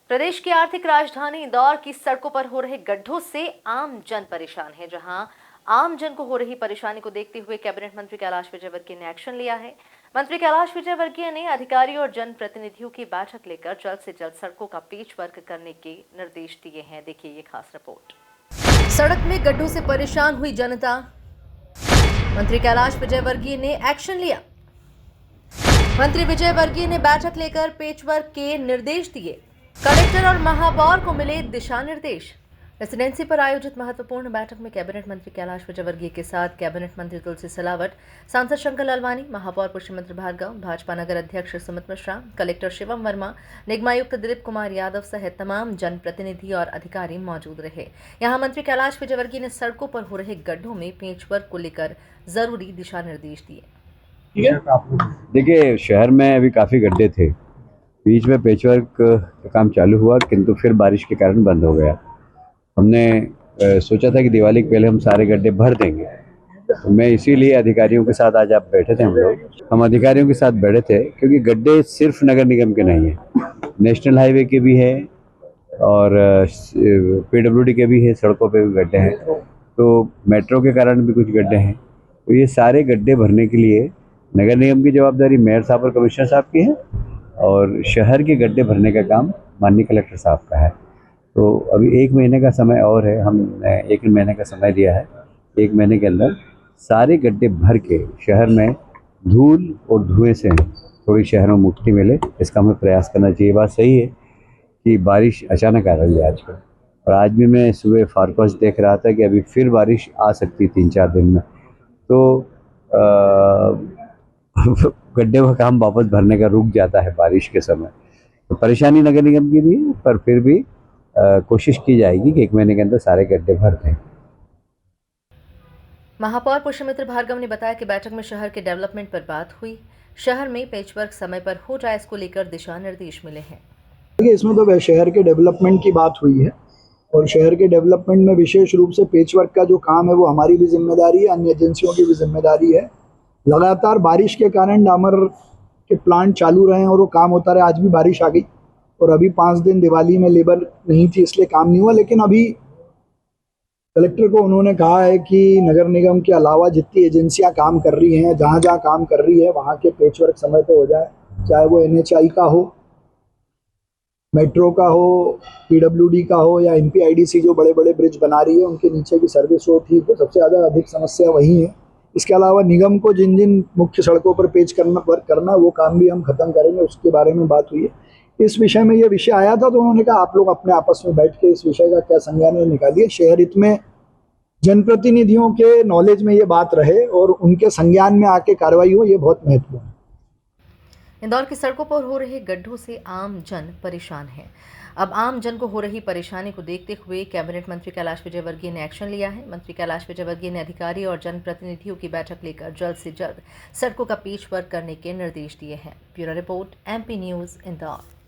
प्रदेश की आर्थिक राजधानी इंदौर की सड़कों पर हो रहे गड्ढों से आम जन परेशान है। जहां आम जन को हो रही परेशानी को देखते हुए कैबिनेट मंत्री कैलाश विजयवर्गीय ने एक्शन लिया है। मंत्री कैलाश विजयवर्गीय ने अधिकारियों और जन प्रतिनिधियों की बैठक लेकर जल्द से जल्द सड़कों का पेच वर्क करने के निर्देश दिए हैं। देखिए ये खास रिपोर्ट। सड़क में गड्ढों से परेशान हुई जनता, मंत्री कैलाश विजयवर्गीय ने एक्शन लिया। मंत्री विजयवर्गीय ने बैठक लेकर पेचवर्क के निर्देश दिए। कलेक्टर और महापौर को मिले दिशा निर्देश। रेसिडेंसी पर आयोजित महत्वपूर्ण बैठक में कैबिनेट मंत्री कैलाश विजयवर्गीय के साथ कैबिनेट मंत्री तुलसी सिलावट, सांसद शंकर लालवानी, महापौर पुष्यमित्र भार्गव, भाजपा नगर अध्यक्ष सुमित मिश्रा, कलेक्टर शिवम वर्मा, निगमायुक्त दिलीप कुमार यादव सहित तमाम जनप्रतिनिधि और अधिकारी मौजूद रहे। यहां मंत्री कैलाश विजयवर्गीय ने सड़कों पर हो रहे गड्ढों में पेचवर्क को लेकर जरूरी दिशा निर्देश दिए। देखिए, शहर में अभी काफी गड्ढे थे, बीच में पेचवर्क का काम चालू हुआ, किंतु फिर बारिश के कारण बंद हो गया। हमने सोचा था कि दिवाली के पहले हम सारे गड्ढे भर देंगे, तो मैं इसीलिए अधिकारियों के साथ आज आप बैठे थे। हम अधिकारियों के साथ बैठे थे क्योंकि गड्ढे सिर्फ नगर निगम के नहीं है, नेशनल हाईवे के भी है और PWD के भी है, सड़कों पे भी गड्ढे हैं, तो मेट्रो के कारण भी कुछ गड्ढे हैं। तो ये सारे गड्ढे भरने के लिए नगर निगम की जवाबदारी मेयर साहब और कमिश्नर साहब की है और शहर के गड्ढे भरने का काम माननीय कलेक्टर साहब का है। तो अभी 1 महीने का समय और है, हमने 1 महीने का समय दिया है। 1 महीने के अंदर सारे गड्ढे भर के शहर में धूल और धुएं से थोड़ी शहर में मुक्ति मिले, इसका हमें प्रयास करना चाहिए। बात सही है कि बारिश अचानक आ रही है आजकल, और आज भी मैं सुबह फॉरकास्ट देख रहा था कि अभी फिर बारिश आ सकती 3-4 दिन में। तो गड्ढे का काम वापस भरने का रुक जाता है बारिश के समय, तो परेशानी नगर निगम की भी है, पर फिर भी कोशिश की जाएगी कि 1 महीने के अंदर सारे गड्ढे भर दें। महापौर पुष्यमित्र भार्गव ने बताया कि बैठक में शहर के डेवलपमेंट पर बात हुई। शहर में पेचवर्क समय पर हो जाए, इसको लेकर दिशा निर्देश मिले हैं। इसमें तो शहर के डेवलपमेंट की बात हुई है और शहर के डेवलपमेंट में विशेष रूप से पेचवर्क का जो काम है वो हमारी भी जिम्मेदारी है, अन्य एजेंसियों की भी जिम्मेदारी है। लगातार बारिश के कारण डामर के प्लांट चालू रहे और वो काम होता रहा। आज भी बारिश आ गई और अभी 5 दिन दिवाली में लेबर नहीं थी, इसलिए काम नहीं हुआ। लेकिन अभी कलेक्टर को उन्होंने कहा है कि नगर निगम के अलावा जितनी एजेंसियां काम कर रही हैं, जहां जहां काम कर रही है वहां के पेचवर्क समय पे हो जाए, चाहे वो NHI का हो, मेट्रो का हो, PWD का हो या MPIDC जो बड़े बड़े ब्रिज बना रही है उनके नीचे की सर्विस हो ठीक हो। सबसे ज़्यादा अधिक समस्या वही है। इसके अलावा निगम को जिन जिन मुख्य सड़कों पर पेच करना वो काम भी हम खत्म करेंगे, उसके बारे में बात हुई है। इस विषय में ये विषय आया था तो उन्होंने कहा आप लोग अपने आपस में बैठ के इस विषय का क्या संज्ञान निकालिए। शहर हित में जनप्रतिनिधियों के नॉलेज में ये बात रहे और उनके संज्ञान में आके कार्रवाई हो, ये बहुत महत्वपूर्ण है। इंदौर की सड़कों पर हो रहे गड्ढों से आम जन परेशान है। अब आम जन को हो रही परेशानी को देखते हुए कैबिनेट मंत्री कैलाश विजयवर्गीय ने एक्शन लिया है। मंत्री कैलाश विजयवर्गीय ने अधिकारी और जनप्रतिनिधियों की बैठक लेकर जल्द से जल्द सड़कों का पेच वर्क करने के निर्देश दिए हैं। Bureau report, MP news, Indore.